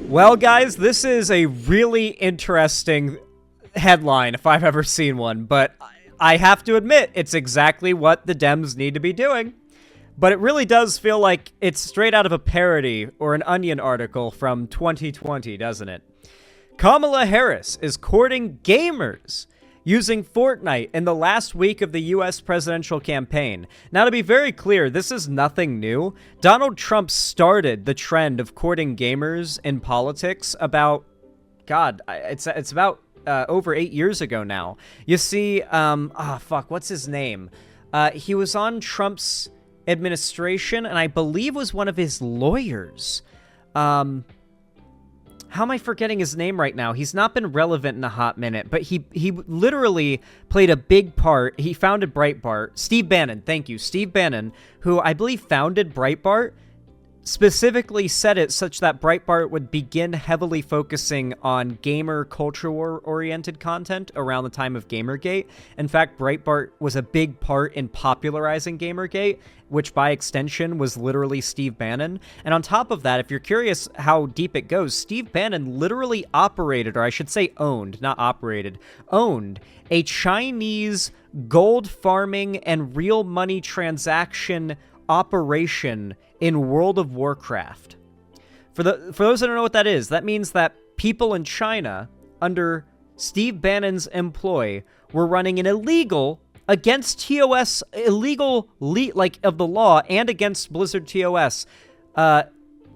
Well, guys, this is a really interesting headline if I've ever seen one, but I have to admit, it's exactly what the Dems need to be doing. But it really does feel like it's straight out of a parody or an Onion article from 2020, doesn't it? Kamala Harris is courting gamers using Fortnite in the last week of the U.S. presidential campaign. Now, to be very clear, this is nothing new. Donald Trump started the trend of courting gamers in politics about, God, it's about over 8 years ago now. You see, what's his name? He was on Trump's administration, and I believe was one of his lawyers. How am I forgetting his name right now? He's not been relevant in a hot minute, but he literally played a big part. He founded Breitbart. Steve Bannon, thank you. Steve Bannon, who I believe founded Breitbart, specifically said it such that Breitbart would begin heavily focusing on gamer culture-oriented content around the time of Gamergate. In fact, Breitbart was a big part in popularizing Gamergate, which by extension was literally Steve Bannon. And on top of that, if you're curious how deep it goes, Steve Bannon literally operated, or I should say owned, not operated, owned a Chinese gold farming and real money transaction operation in World of Warcraft. For those that don't know what that is, that means that people in China, under Steve Bannon's employ, were running an illegal, against TOS, illegal, of the law, and against Blizzard TOS,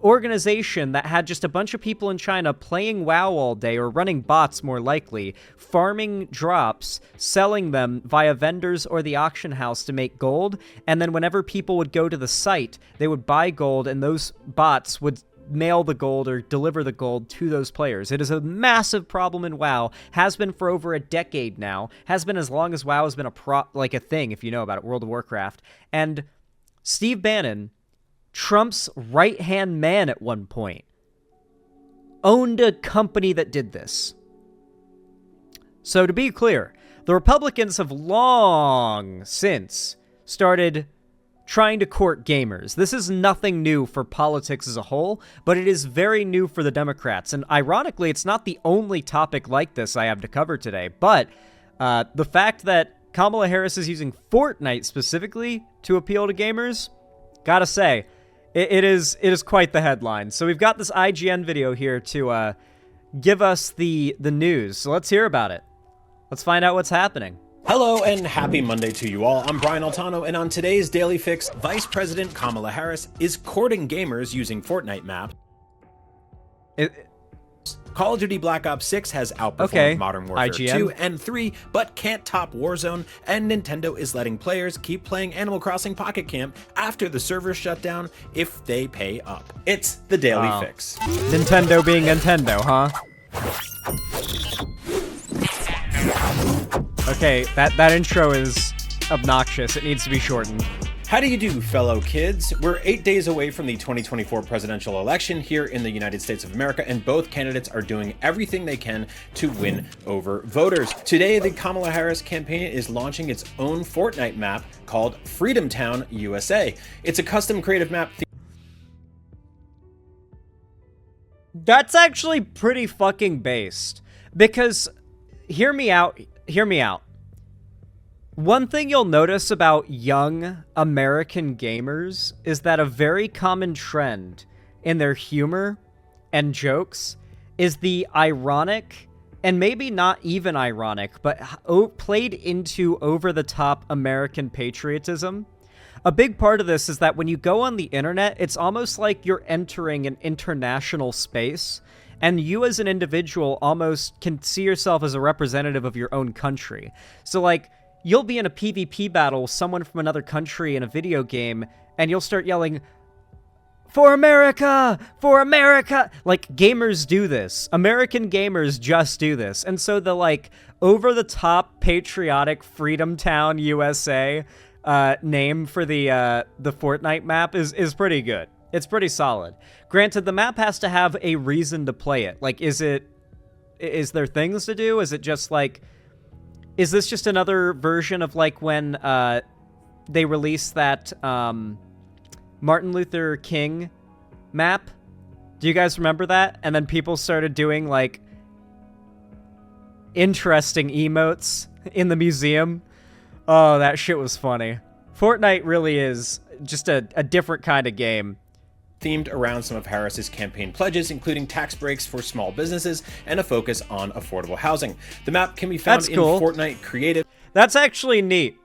organization that had just a bunch of people in China playing WoW all day, or running bots more likely, farming drops, selling them via vendors or the auction house to make gold, and then whenever people would go to the site, they would buy gold, and those bots would mail the gold or deliver the gold to those players. It is a massive problem in WoW, has been for over a decade now, has been as long as WoW has been a thing, if you know about it, World of Warcraft. And Steve Bannon, Trump's right-hand man at one point, owned a company that did this. So to be clear, the Republicans have long since started trying to court gamers. This is nothing new for politics as a whole, but it is very new for the Democrats. And ironically, it's not the only topic like this I have to cover today, but the fact that Kamala Harris is using Fortnite specifically to appeal to gamers, gotta say, it is quite the headline. So we've got this IGN video here to give us the news. So let's hear about it. Let's find out what's happening. Hello and happy Monday to you all. I'm Brian Altano, and on today's Daily Fix, Vice President Kamala Harris is courting gamers using Fortnite map. Call of Duty Black Ops 6 has outperformed Modern Warfare IGN. 2 and 3, but can't top Warzone, and Nintendo is letting players keep playing Animal Crossing Pocket Camp after the servers shut down if they pay up. It's the Daily Fix. Nintendo being Nintendo, huh? Okay, that intro is obnoxious. It needs to be shortened. How do you do, fellow kids? We're 8 days away from the 2024 presidential election here in the United States of America, and both candidates are doing everything they can to win over voters. Today, the Kamala Harris campaign is launching its own Fortnite map called Freedom Town USA. It's a custom creative map. That's actually pretty fucking based. Because, hear me out. One thing you'll notice about young American gamers is that a very common trend in their humor and jokes is the ironic, and maybe not even ironic, but played into over-the-top American patriotism. A big part of this is that when you go on the internet, it's almost like you're entering an international space, and you as an individual almost can see yourself as a representative of your own country. So, like, you'll be in a PvP battle with someone from another country in a video game, and you'll start yelling, "For America! For America!" Like, gamers do this. American gamers just do this. And so the, like, over-the-top patriotic Freedom Town USA name for the Fortnite map is pretty good. It's pretty solid. Granted, the map has to have a reason to play it. Like, is there things to do? Is it just, like... Is this just another version of, like, when they released that Martin Luther King map? Do you guys remember that? And then people started doing, like, interesting emotes in the museum. Oh, that shit was funny. Fortnite really is just a different kind of game. Themed around some of Harris's campaign pledges, including tax breaks for small businesses and a focus on affordable housing. The map can be found in Fortnite Creative. That's actually neat.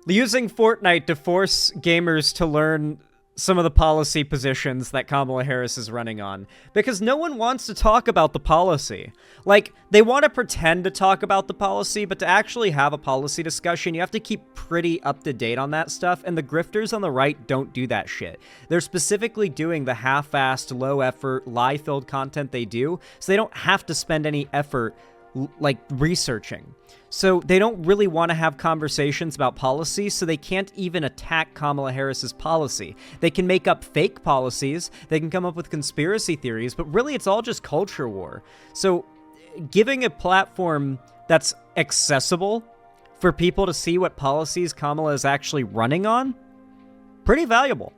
Using Fortnite to force gamers to learn some of the policy positions that Kamala Harris is running on. Because no one wants to talk about the policy. Like, they want to pretend to talk about the policy, but to actually have a policy discussion, you have to keep pretty up to date on that stuff, and the grifters on the right don't do that shit. They're specifically doing the half-assed, low-effort, lie-filled content they do, so they don't have to spend any effort, like, researching. So they don't really want to have conversations about policy, so they can't even attack Kamala Harris's policy. They can make up fake policies, they can come up with conspiracy theories, but really it's all just culture war. So giving a platform that's accessible for people to see what policies Kamala is actually running on, pretty valuable.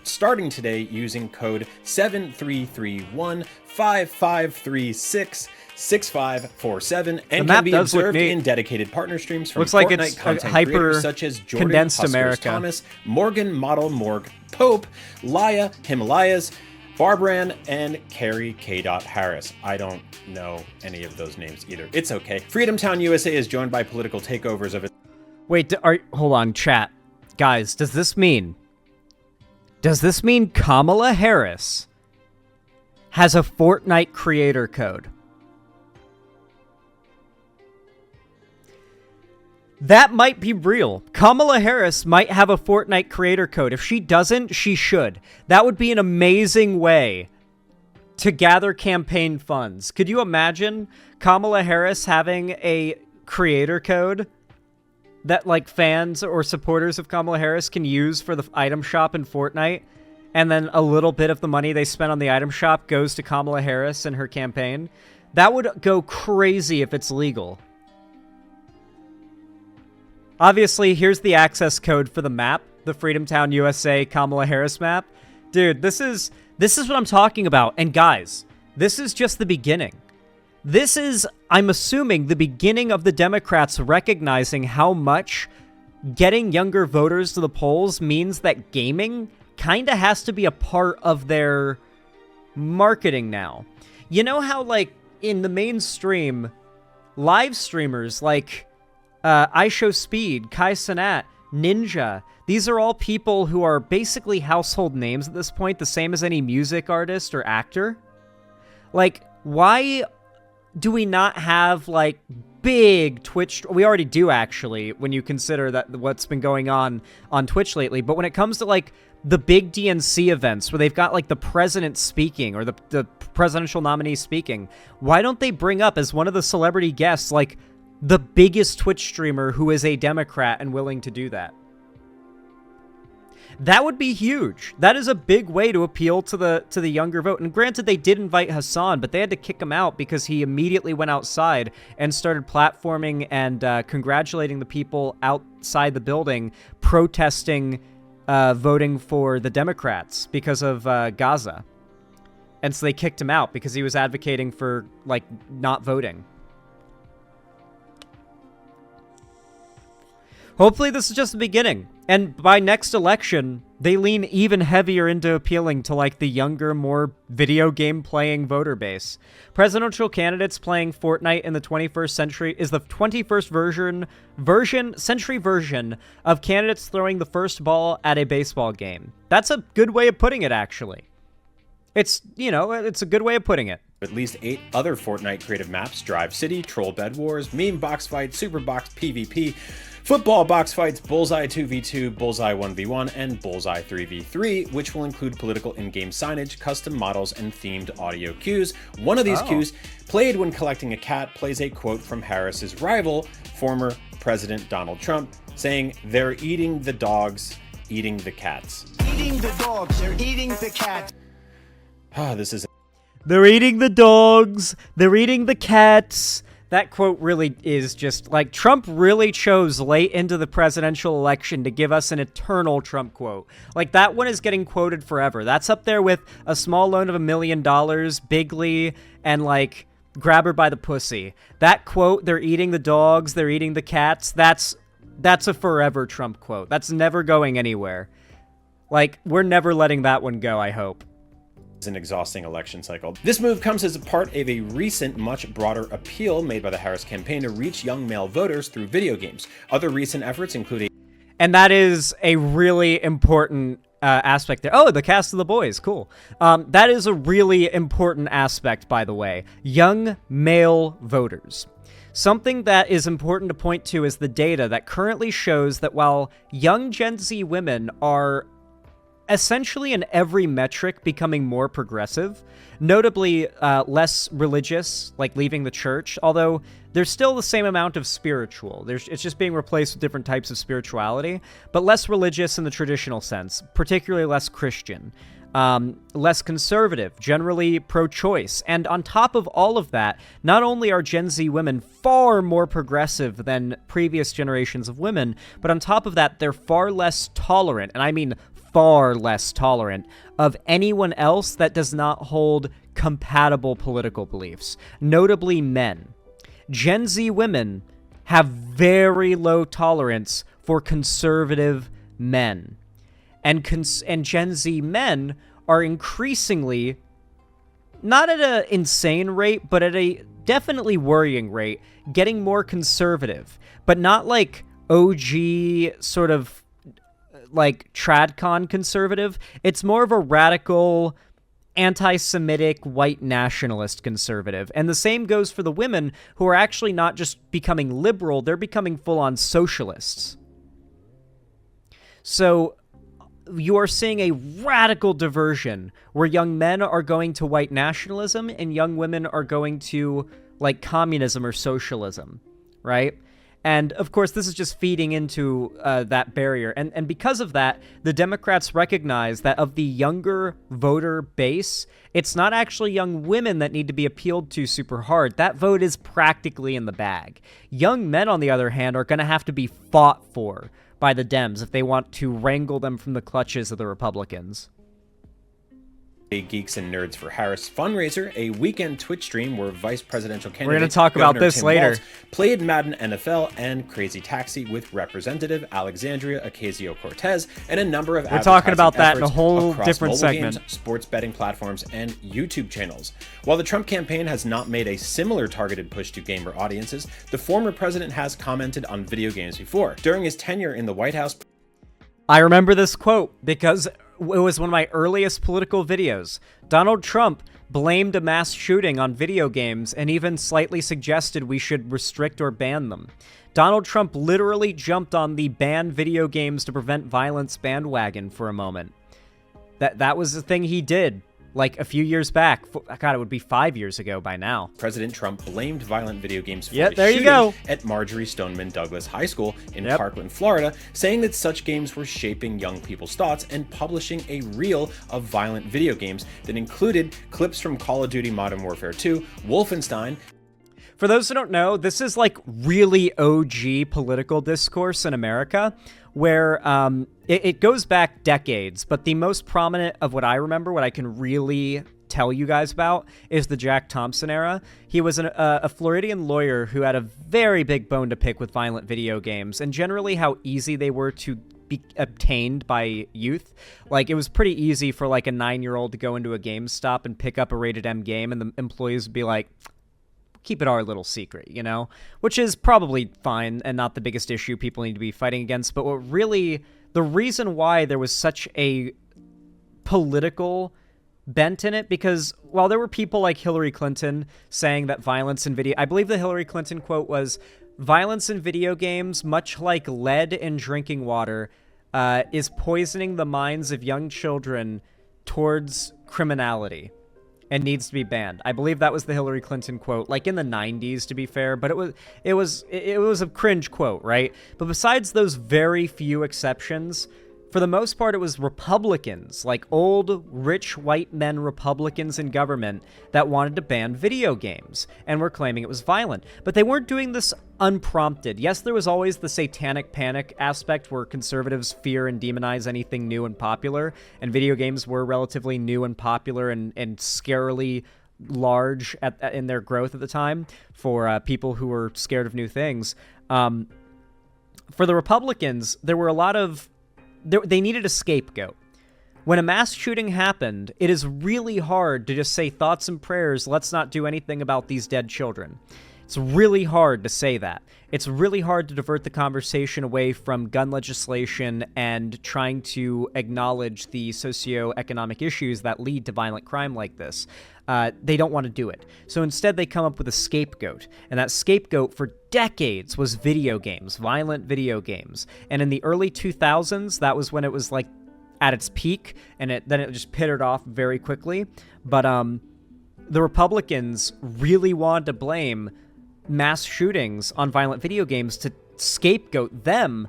Starting today using code 733155366547 and can be observed in dedicated partner streams from Looks like Fortnite it's content hyper creators such as Jordan condensed Huskers America. Thomas, Morgan Model Morg Pope, Laya Himalayas, Barbran, and Carrie K. Harris. I don't know any of those names either. It's okay. Freedom Town USA is joined by political takeovers of it. Wait, hold on, chat. Guys, does this mean Kamala Harris has a Fortnite creator code? That might be real. Kamala Harris might have a Fortnite creator code. If she doesn't, she should. That would be an amazing way to gather campaign funds. Could you imagine Kamala Harris having a creator code that, like, fans or supporters of Kamala Harris can use for the item shop in Fortnite, and then a little bit of the money they spend on the item shop goes to Kamala Harris and her campaign? That would go crazy if it's legal. Obviously, here's the access code for the map, the Freedom Town USA Kamala Harris map. Dude, this is what I'm talking about. And guys, this is just the beginning. This is, I'm assuming, the beginning of the Democrats recognizing how much getting younger voters to the polls means that gaming kind of has to be a part of their marketing now. You know how, like, in the mainstream, live streamers like iShowSpeed, Kai Cenat, Ninja, these are all people who are basically household names at this point, the same as any music artist or actor. Like, why do we not have, like, big Twitch? We already do, actually, when you consider that what's been going on Twitch lately. But when it comes to, like, the big DNC events where they've got, like, the president speaking or the presidential nominee speaking, why don't they bring up as one of the celebrity guests, like, the biggest Twitch streamer who is a Democrat and willing to do that? That would be huge. That is a big way to appeal to the younger vote. And granted, they did invite Hassan, but they had to kick him out because he immediately went outside and started platforming and congratulating the people outside the building protesting voting for the Democrats because of Gaza. And so they kicked him out because he was advocating for, like, not voting. Hopefully this is just the beginning. And by next election, they lean even heavier into appealing to, like, the younger, more video game playing voter base. Presidential candidates playing Fortnite in the 21st century is the 21st century version of candidates throwing the first ball at a baseball game. That's a good way of putting it, actually. It's, you know, it's a good way of putting it. At least 8 other Fortnite creative maps: Drive City, Troll Bed Wars, Meme Box Fight, Super Box PvP, Football Box Fights, Bullseye 2v2, Bullseye 1v1, and Bullseye 3v3, which will include political in-game signage, custom models, and themed audio cues. One of these cues, played when collecting a cat, plays a quote from Harris's rival, former President Donald Trump, saying, "They're eating the dogs, eating the cats." Eating the dogs, they're eating the cats. This is... They're eating the dogs. They're eating the cats. that quote really is just, like, Trump really chose late into the presidential election to give us an eternal Trump quote. Like, that one is getting quoted forever. That's up there with a small loan of $1 million, Bigley, and, like, grab her by the pussy. That quote, they're eating the dogs, they're eating the cats, that's a forever Trump quote. That's never going anywhere. Like, we're never letting that one go, I hope. An exhausting election cycle. This move comes as a part of a recent, much broader appeal made by the Harris campaign to reach young male voters through video games. Other recent efforts include and that is a really important aspect there. Oh, the cast of The Boys, cool. That is a really important aspect, by the way. Young male voters. Something that is important to point to is the data that currently shows that while young Gen Z women are essentially in every metric becoming more progressive, notably less religious, like leaving the church, although there's still the same amount of spiritual. It's just being replaced with different types of spirituality, but less religious in the traditional sense, particularly less Christian, less conservative, generally pro-choice. And on top of all of that, not only are Gen Z women far more progressive than previous generations of women, but on top of that, they're far less tolerant, and I mean far less tolerant of anyone else that does not hold compatible political beliefs, notably men. Gen Z women have very low tolerance for conservative men. And Gen Z men are increasingly, not at an insane rate, but at a definitely worrying rate, getting more conservative, but not like OG sort of like tradcon conservative. It's more of a radical, anti-Semitic, white nationalist conservative. And the same goes for the women, who are actually not just becoming liberal, they're becoming full-on socialists. So you are seeing a radical diversion where young men are going to white nationalism and young women are going to, like, communism or socialism, right? And, of course, this is just feeding into that barrier. And because of that, the Democrats recognize that of the younger voter base, it's not actually young women that need to be appealed to super hard. That vote is practically in the bag. Young men, on the other hand, are going to have to be fought for by the Dems if they want to wrangle them from the clutches of the Republicans. Geeks and Nerds for Harris fundraiser, a weekend Twitch stream where vice presidential candidate We're going to talk about this Tim later. Walz played Madden NFL and Crazy Taxi with Representative Alexandria Ocasio-Cortez and a number of We're talking about that in a whole across different mobile segment. games, sports betting platforms, and YouTube channels. While the Trump campaign has not made a similar targeted push to gamer audiences, the former president has commented on video games before. During his tenure in the White House, I remember this quote because it was one of my earliest political videos. Donald Trump blamed a mass shooting on video games and even slightly suggested we should restrict or ban them. Donald Trump literally jumped on the ban video games to prevent violence bandwagon for a moment. That was the thing he did, like a few years back. God, it would be 5 years ago by now. President Trump blamed violent video games for Yep, a there you shooting go. at Marjorie Stoneman Douglas High School in Yep. Parkland, Florida, saying that such games were shaping young people's thoughts and publishing a reel of violent video games that included clips from Call of Duty Modern Warfare 2, Wolfenstein. For those who don't know, this is like really OG political discourse in America, where it goes back decades, but the most prominent of what I remember, what I can really tell you guys about, is the Jack Thompson era. He was a Floridian lawyer who had a very big bone to pick with violent video games, and generally how easy they were to be obtained by youth. Like, it was pretty easy for like a 9-year-old to go into a GameStop and pick up a rated M game, and the employees would be like, keep it our little secret, you know? Which is probably fine and not the biggest issue people need to be fighting against, but what really, the reason why there was such a political bent in it, because while there were people like Hillary Clinton saying that violence in video, I believe the Hillary Clinton quote was, violence in video games, much like lead in drinking water, is poisoning the minds of young children towards criminality and needs to be banned. I believe that was the Hillary Clinton quote, like in the 90s, to be fair, but it was a cringe quote, right? But besides those very few exceptions, for the most part, it was Republicans, like old, rich, white men Republicans in government that wanted to ban video games and were claiming it was violent. But they weren't doing this unprompted. Yes, there was always the satanic panic aspect where conservatives fear and demonize anything new and popular, and video games were relatively new and popular and scarily large in their growth at the time for people who were scared of new things. For the Republicans, there were a lot of... They needed a scapegoat. When a mass shooting happened, it is really hard to just say thoughts and prayers, let's not do anything about these dead children. It's really hard to say that. It's really hard to divert the conversation away from gun legislation and trying to acknowledge the socioeconomic issues that lead to violent crime like this. They don't want to do it. So instead they come up with a scapegoat. And that scapegoat for decades was video games, violent video games. And in the early 2000s, that was when it was like at its peak, and then it just pittered off very quickly. But the Republicans really wanted to blame mass shootings on violent video games to scapegoat them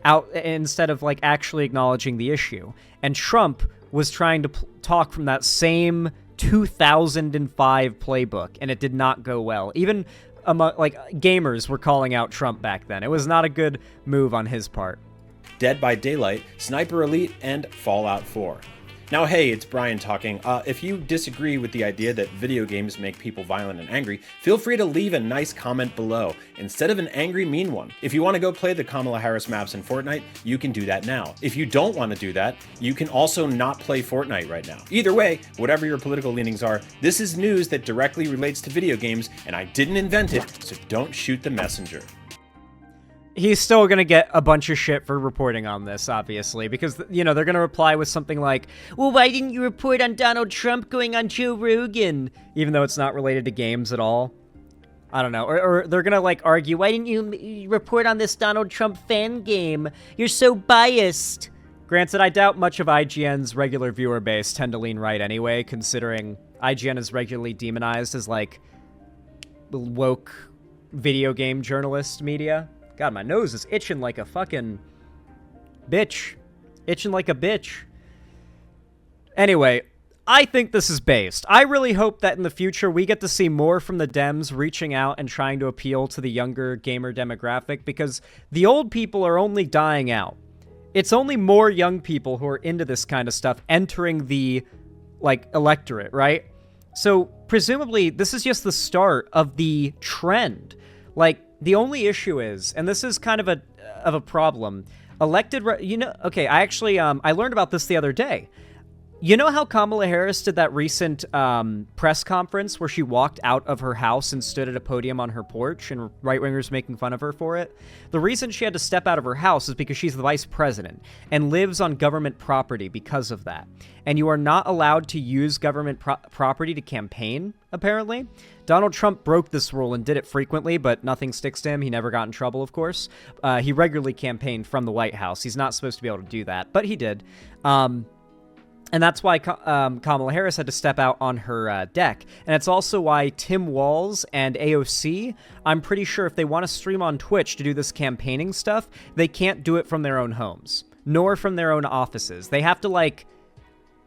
out instead of like actually acknowledging the issue. And Trump was trying to talk from that same 2005 playbook, and it did not go well. Even among like gamers were calling out Trump back then. It was not a good move on his part. Dead by Daylight, Sniper Elite, and Fallout 4. Now, hey, it's Brian talking. If you disagree with the idea that video games make people violent and angry, feel free to leave a nice comment below, instead of an angry, mean one. If you want to go play the Kamala Harris maps in Fortnite, you can do that now. If you don't want to do that, you can also not play Fortnite right now. Either way, whatever your political leanings are, this is news that directly relates to video games, and I didn't invent it, so don't shoot the messenger. He's still going to get a bunch of shit for reporting on this, obviously, because, you know, they're going to reply with something like, well, why didn't you report on Donald Trump going on Joe Rogan? Even though it's not related to games at all. I don't know. Or they're going to, like, argue, why didn't you report on this Donald Trump fan game? You're so biased. Granted, I doubt much of IGN's regular viewer base tend to lean right anyway, considering IGN is regularly demonized as, like, woke video game journalist media. God, my nose is itching like a fucking bitch. Itching like a bitch. Anyway, I think this is based. I really hope that in the future we get to see more from the Dems reaching out and trying to appeal to the younger gamer demographic, because the old people are only dying out. It's only more young people who are into this kind of stuff entering the, like, electorate, right? So, presumably, this is just the start of the trend. Like, the only issue is, and this is kind of a problem, okay, I actually, I learned about this the other day. You know how Kamala Harris did that recent press conference where she walked out of her house and stood at a podium on her porch and right-wingers making fun of her for it? The reason she had to step out of her house is because she's the vice president and lives on government property because of that. And you are not allowed to use government property to campaign, apparently. Donald Trump broke this rule and did it frequently, but nothing sticks to him. He never got in trouble, of course. He regularly campaigned from the White House. He's not supposed to be able to do that, but he did. And that's why Kamala Harris had to step out on her deck. And it's also why Tim Walz and AOC, I'm pretty sure if they want to stream on Twitch to do this campaigning stuff, they can't do it from their own homes, nor from their own offices. They have to, like,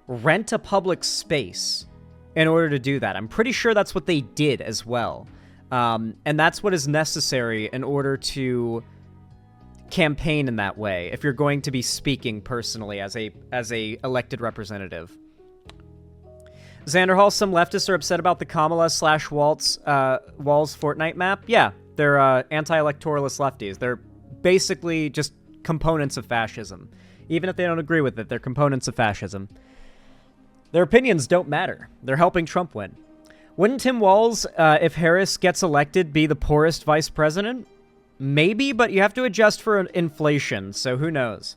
rent a public space in order to do that. I'm pretty sure that's what they did as well. And that's what is necessary in order to campaign in that way, if you're going to be speaking personally as a elected representative. Xander Hall, some leftists are upset about the Kamala/Walz Fortnite map. Yeah, they're anti-electoralist lefties. They're basically just components of fascism. Even if they don't agree with it, they're components of fascism. Their opinions don't matter. They're helping Trump win. Wouldn't Tim Walz, if Harris gets elected, be the poorest vice president? Maybe, but you have to adjust for inflation, so who knows.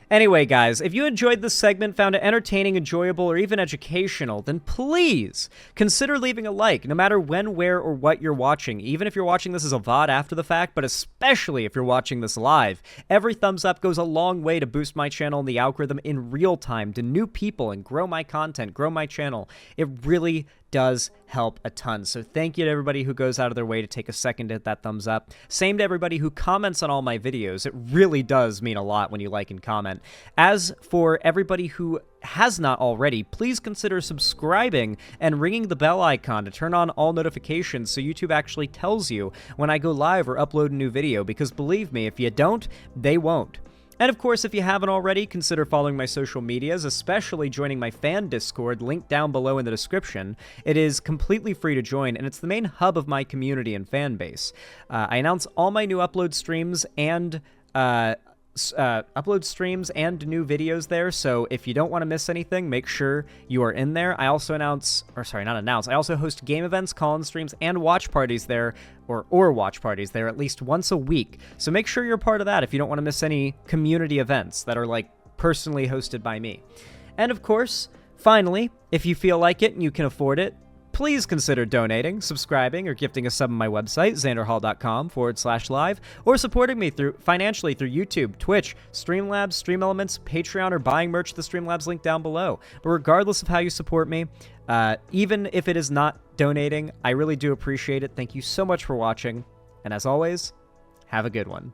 Anyway, guys, if you enjoyed this segment, found it entertaining, enjoyable, or even educational, then please consider leaving a like, no matter when, where, or what you're watching. Even if you're watching this as a VOD after the fact, but especially if you're watching this live. Every thumbs up goes a long way to boost my channel and the algorithm in real time to new people and grow my content, grow my channel. It really does help a ton. So thank you to everybody who goes out of their way to take a second to hit that thumbs up. Same to everybody who comments on all my videos. It really does mean a lot when you like and comment. As for everybody who has not already, please consider subscribing and ringing the bell icon to turn on all notifications so YouTube actually tells you when I go live or upload a new video, because believe me, if you don't, they won't. And of course, if you haven't already, consider following my social medias, especially joining my fan Discord, linked down below in the description. It is completely free to join, and it's the main hub of my community and fan base. I announce all my new upload streams and new videos there, so if you don't want to miss anything, make sure you are in there. I also I also host game events, call-in streams, and watch parties there, or watch parties there at least once a week. So make sure you're part of that if you don't want to miss any community events that are like personally hosted by me. And of course, finally, if you feel like it and you can afford it, please consider donating, subscribing, or gifting a sub on my website, xanderhall.com/live, or supporting me financially through YouTube, Twitch, Streamlabs, Stream Elements, Patreon, or buying merch at the Streamlabs link down below. But regardless of how you support me, even if it is not donating, I really do appreciate it. Thank you so much for watching, and as always, have a good one.